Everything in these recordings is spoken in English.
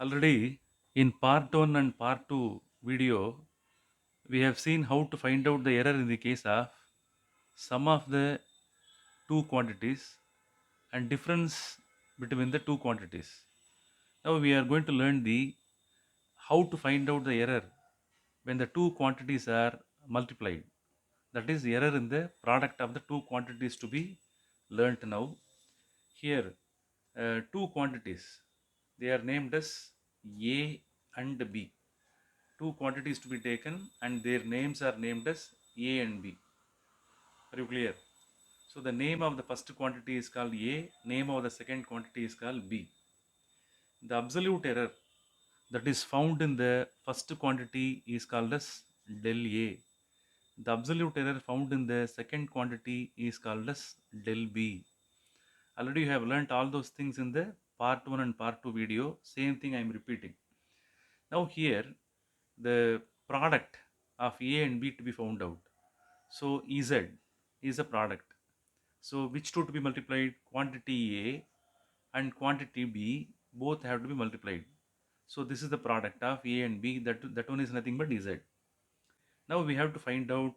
Already in part 1 and part 2 video, we have seen how to find out the error in the case of sum of the two quantities and difference between the two quantities. Now we are going to learn the how to find out the error when the two quantities are multiplied. That is error in the product of the two quantities to be learnt now. Here two quantities, they are named as A and B. Two quantities to be taken and their names are named as A and B. Are you clear? So the name of the first quantity is called A, name of the second quantity is called B. The absolute error that is found in the first quantity is called as del A. The absolute error found in the second quantity is called as del B. Already you have learnt all those things in the part 1 and part 2 video. Same thing I am repeating. Now here the product of A and B to be found out. So Z is a product. So which two to be multiplied? Quantity A and quantity B both have to be multiplied. So this is the product of A and B. That one is nothing but Z. Now we have to find out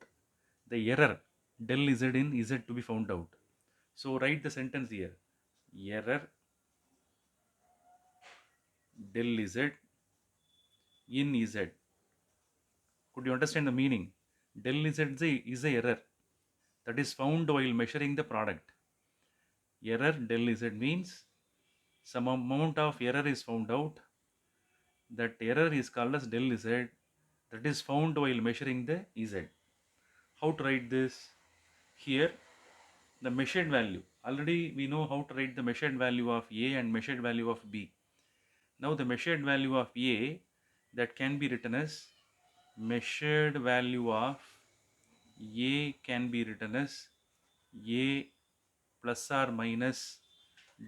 the error del Z in Z to be found out. So write the sentence here. Error del Z in Z. Could you understand the meaning? Del Z is a error that is found while measuring the product. Error del Z means some amount of error is found out. That error is called as del Z, that is found while measuring the Z. How to write this? Here the measured value. Already we know how to write the measured value of A and measured value of B. Now the measured value of A, that can be written as measured value of A can be written as A plus or minus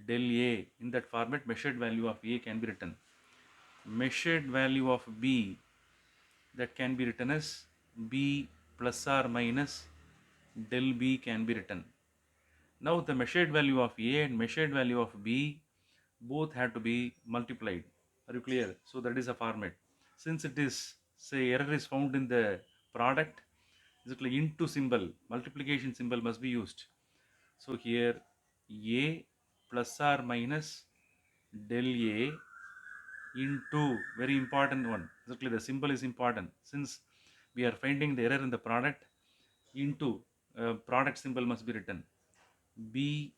del A. In that format measured value of A can be written. Measured value of B, that can be written as B plus or minus del B can be written. Now the measured value of A and measured value of B both have to be multiplied. Are you clear? So that is a format. Since it is, say, error is found in the product, basically into symbol, multiplication symbol must be used. So here A plus or minus del A into, very important one, exactly the symbol is important since we are finding the error in the product. Into product symbol must be written B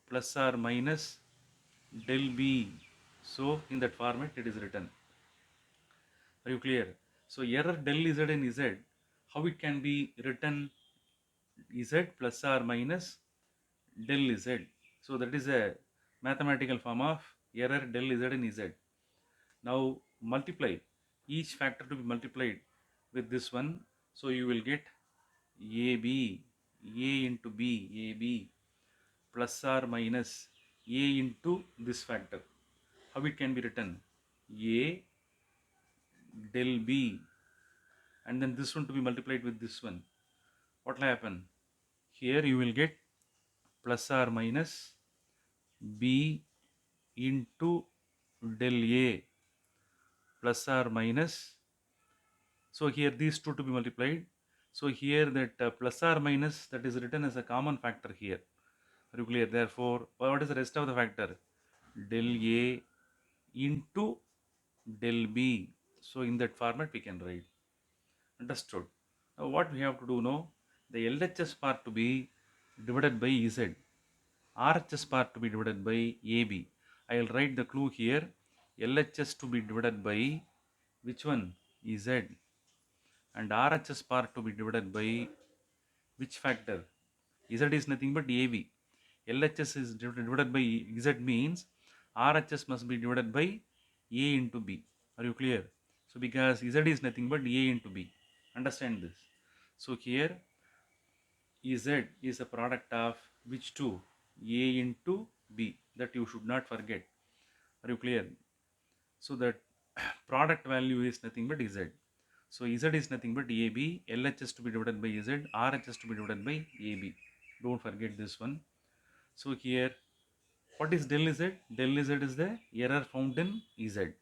plus or minus del B. So in that format it is written. Are you clear? So error del Z in Z, how it can be written? Z plus or minus del Z. So that is a mathematical form of error del Z in Z. Now multiply each factor to be multiplied with this one. So you will get AB, A into B, AB plus or minus A into this factor. How it can be written? A del B, and then this one to be multiplied with this one. What will happen? Here you will get plus or minus B into del A plus or minus. So here these two to be multiplied. So here that plus or minus, that is written as a common factor here. Are you clear? Therefore, what is the rest of the factor? Del A into del B. So in that format we can write. Understood? Now what we have to do now? The LHS part to be divided by Z. RHS part to be divided by AB. I will write the clue here. LHS to be divided by which one? Z. And RHS part to be divided by which factor? Z is nothing but AB. LHS is divided by Z means RHS must be divided by A into B. Are you clear? So because Z is nothing but A into B. Understand this. So here Z is a product of which two? A into B. That you should not forget. Are you clear? So that product value is nothing but Z. So Z is nothing but AB, LHS to be divided by Z, RHS to be divided by AB. Don't forget this one. So here, what is del Z? Del Z is the error found in Z.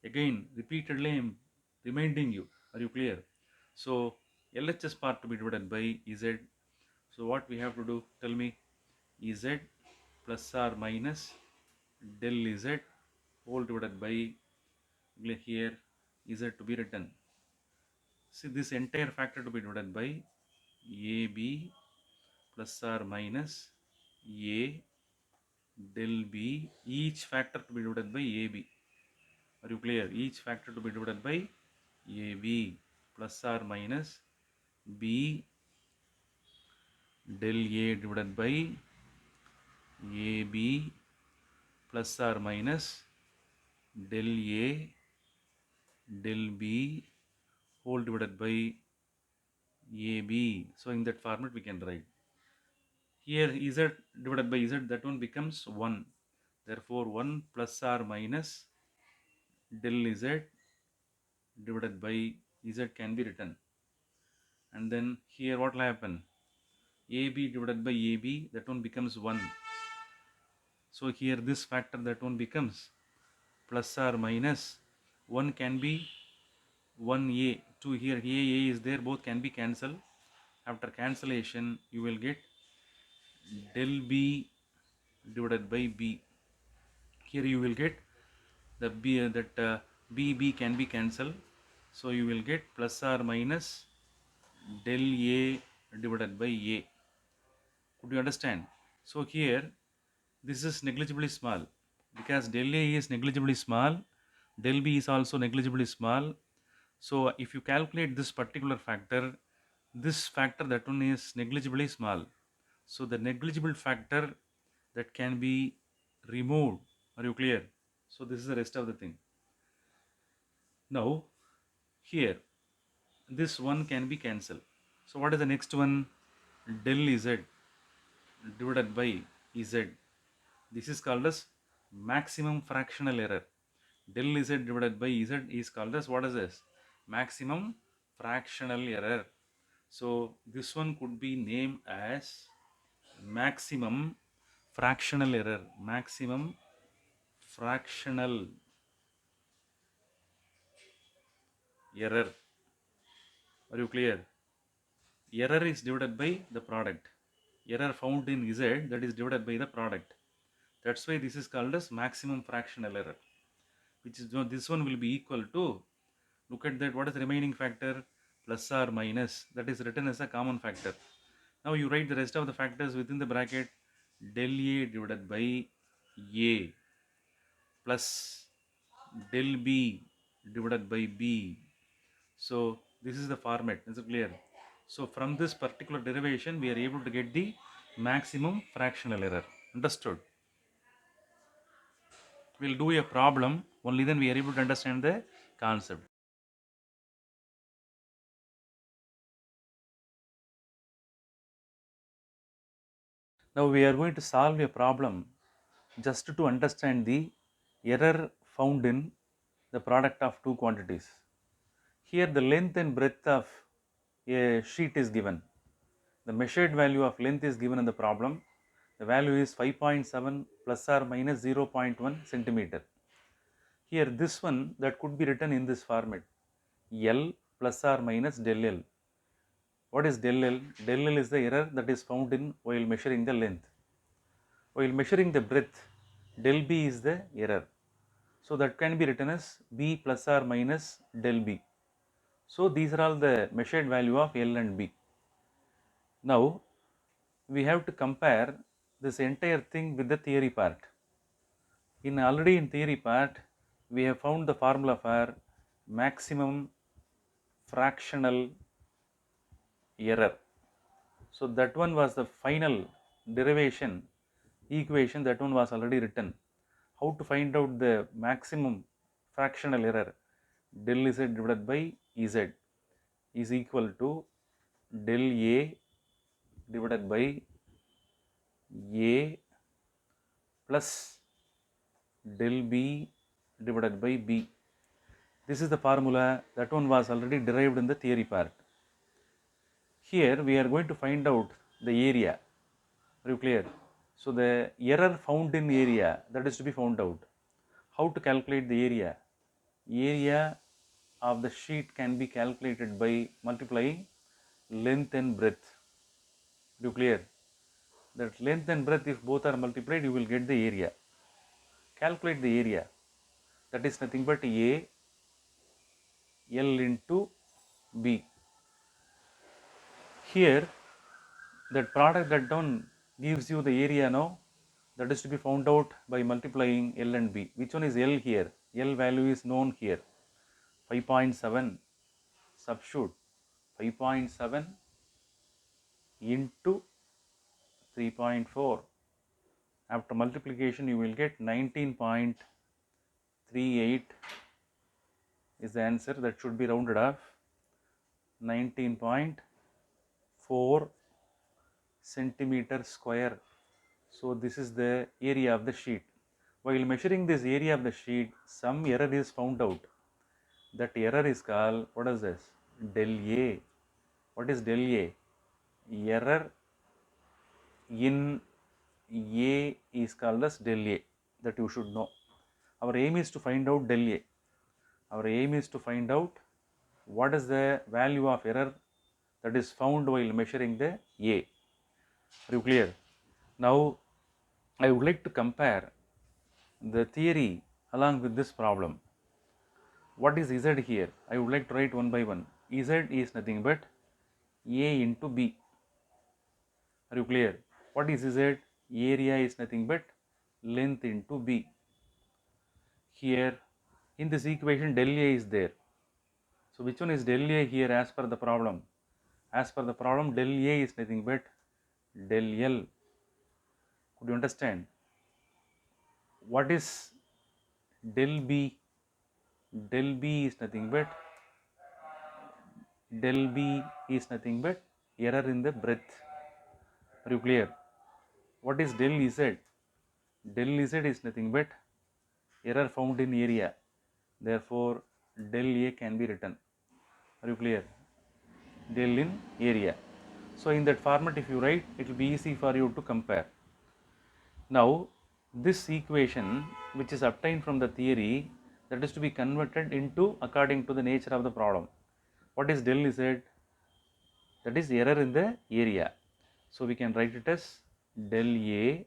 Again, repeatedly I am reminding you. Are you clear? So LHS part to be divided by Z. So what we have to do? Tell me. Z plus or minus del Z whole divided by here Z to be written. See this entire factor to be divided by AB plus or minus A del B, each factor to be divided by AB. Are you clear? Each factor to be divided by AB plus or minus B del A divided by AB plus or minus del A del B whole divided by AB. So in that format we can write. Here Z divided by Z, that one becomes 1. Therefore 1 plus or minus del Z divided by Z can be written. And then here what will happen? AB divided by AB, that one becomes 1. So here this factor, that one becomes plus or minus 1 can be 1A. 2 here, A is there, both can be cancelled. After cancellation, you will get del B divided by B. Here you will get the B, B can be cancelled. So you will get plus or minus del A divided by A. Could you understand? So here this is negligibly small because del A is negligibly small, del B is also negligibly small. So if you calculate this particular factor, this factor, that one is negligibly small. So the negligible factor that can be removed. Are you clear? So this is the rest of the thing. Now here this one can be cancelled. So what is the next one? Del Z divided by Z. This is called as maximum fractional error. Del Z divided by Z is called as, what is this? Maximum fractional error. So this one could be named as maximum fractional error. Maximum fractional error. Are you clear? Error is divided by the product. Error found in Z, that is divided by the product. That's why this is called as maximum fractional error. Which is, this one will be equal to, look at that, what is the remaining factor? Plus or minus, that is written as a common factor. Now you write the rest of the factors within the bracket. Del A divided by A plus del B divided by B. So this is the format. Is it clear? So from this particular derivation, we are able to get the maximum fractional error. Understood? We'll do a problem, only then we are able to understand the concept. Now we are going to solve a problem just to understand the error found in the product of two quantities. Here the length and breadth of a sheet is given. The measured value of length is given in the problem. The value is 5.7 plus or minus 0.1 centimeter. Here this one, that could be written in this format. L plus or minus del L. What is del L? Del L is the error that is found in while measuring the length. While measuring the breadth, del B is the error. So that can be written as B plus or minus del B. So these are all the measured value of L and B. Now we have to compare this entire thing with the theory part. Already in theory part, we have found the formula for maximum fractional error. So that one was the final derivation equation, that one was already written. How to find out the maximum fractional error? Del Z divided by Z is equal to del A divided by A plus del B divided by B. This is the formula, that one was already derived in the theory part. Here we are going to find out the area. Are you clear? So the error found in area, that is to be found out. How to calculate the area? area of the sheet can be calculated by multiplying length and breadth. Do you clear? That length and breadth, if both are multiplied, you will get the area. Calculate the area. That is nothing but A L into B. Here, that product that down gives you the area now. That is to be found out by multiplying L and B. Which one is L here? L value is known here. 5.7. Substitute 5.7 into 3.4. After multiplication, you will get 19.38 is the answer. That should be rounded off. 19.4 centimeter square. So this is the area of the sheet. While measuring this area of the sheet, some error is found out. That error is called, what is this? Del A. What is del A? Error in A is called as del A. That you should know. Our aim is to find out del A. Our aim is to find out what is the value of error that is found while measuring the A. Are you clear? Now, I would like to compare the theory along with this problem. What is Z here? I would like to write one by one. Z is nothing but A into B. Are you clear? What is Z? Area is nothing but length into B. Here in this equation del A is there. So which one is del A here as per the problem? As per the problem, del A is nothing but del L. Could you understand? What is del B? Del B is nothing but error in the breadth. Are you clear? What is del Z? Del Z is nothing but error found in area. Therefore, del A can be written. Are you clear? Del in area. So in that format, if you write, it will be easy for you to compare. Now, this equation which is obtained from the theory, that is to be converted into according to the nature of the problem. What is del Z? That is error in the area. So we can write it as del A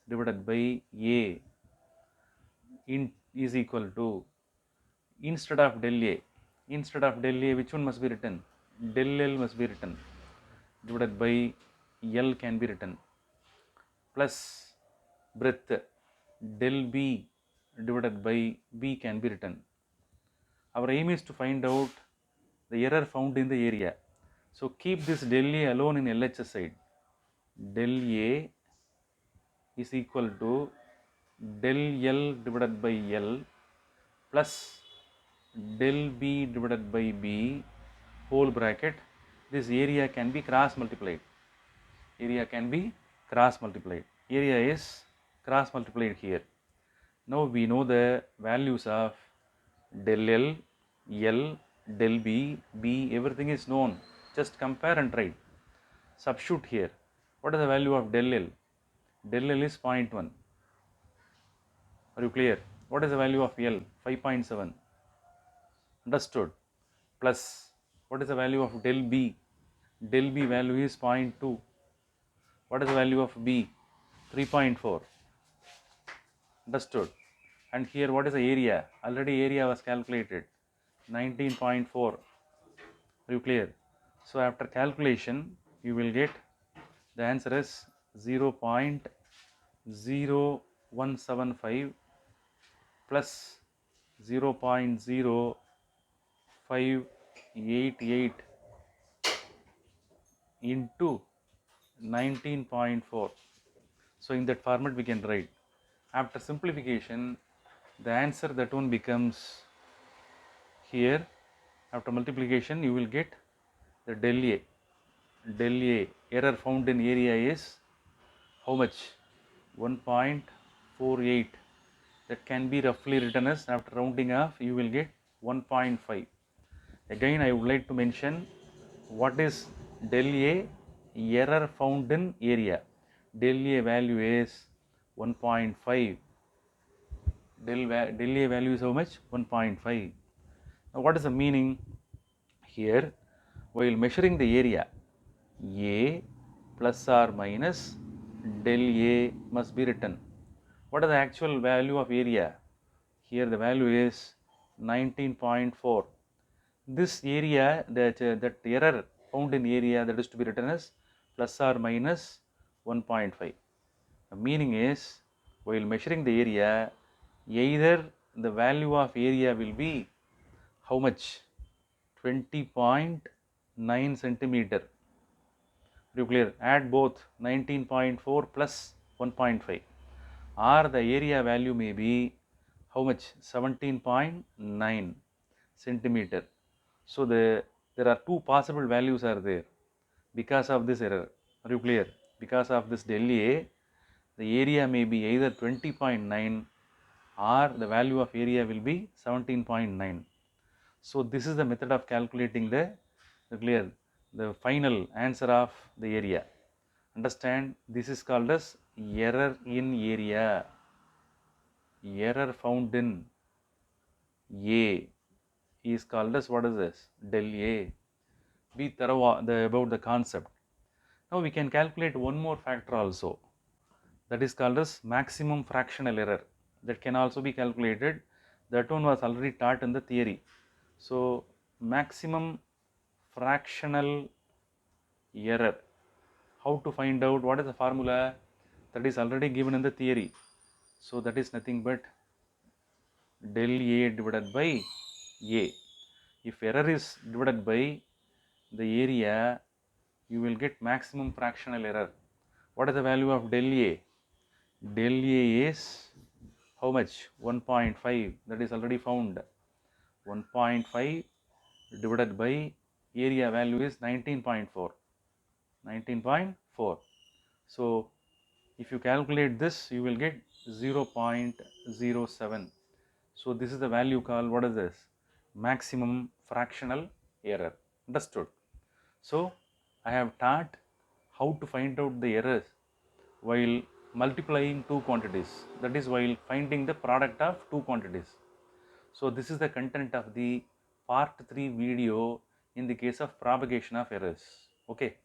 divided by A is equal to, instead of del A, which one must be written? Del L must be written, divided by L can be written, plus breadth del B divided by B can be written. Our aim is to find out the error found in the area. So keep this del A alone in LHS side. Del A is equal to del L divided by L plus del B divided by B whole bracket. This area can be cross multiplied. Area is cross multiplied here. Now we know the values of del L, L, del B, B, everything is known. Just compare and write. Substitute here. What is the value of del L? Del L is 0.1. Are you clear? What is the value of L? 5.7. Understood. Plus, what is the value of del B? Del B value is 0.2. What is the value of B? 3.4. Understood. And here what is the area? Already area was calculated. 19.4. Are you clear? So after calculation, you will get the answer is 0.0175 plus 0.0588 into 19.4. So in that format we can write. After simplification, the answer that one becomes here. After multiplication, you will get the del A. Del A error found in area is how much? 1.48. That can be roughly written as, after rounding off, you will get 1.5. Again, I would like to mention what is del A error found in area. Del A value is 1.5. Del A value is how much? 1.5. Now what is the meaning here? While measuring the area, A plus or minus del A must be written. What is the actual value of area? Here the value is 19.4. This area, that error found in area, that is to be written as plus or minus 1.5. The meaning is, while measuring the area, either the value of area will be how much? 20.9 centimeter. Are you clear? Add both 19.4 plus 1.5, or the area value may be how much? 17.9 centimeter. So there are two possible values are there because of this error. Are you clear? Because of this del A, the area may be either 20.9 or the value of area will be 17.9. So this is the method of calculating the final answer of the area. Understand, this is called as error in area. Error found in A is called as, what is this? Del A. Be thorough about the concept. Now we can calculate one more factor also, that is called as maximum fractional error. That can also be calculated. That one was already taught in the theory. So maximum fractional error, how to find out? What is the formula? That is already given in the theory. So that is nothing but del A divided by A. If error is divided by the area, you will get maximum fractional error. What is the value of del A? Del A is how much? 1.5. That is already found. 1.5 divided by area value is 19.4. 19.4. So if you calculate this, you will get 0.07. So this is the value called, what is this? Maximum fractional error. Understood? So I have taught how to find out the errors while multiplying two quantities, that is while finding the product of two quantities. So this is the content of the part 3 video in the case of propagation of errors. Okay.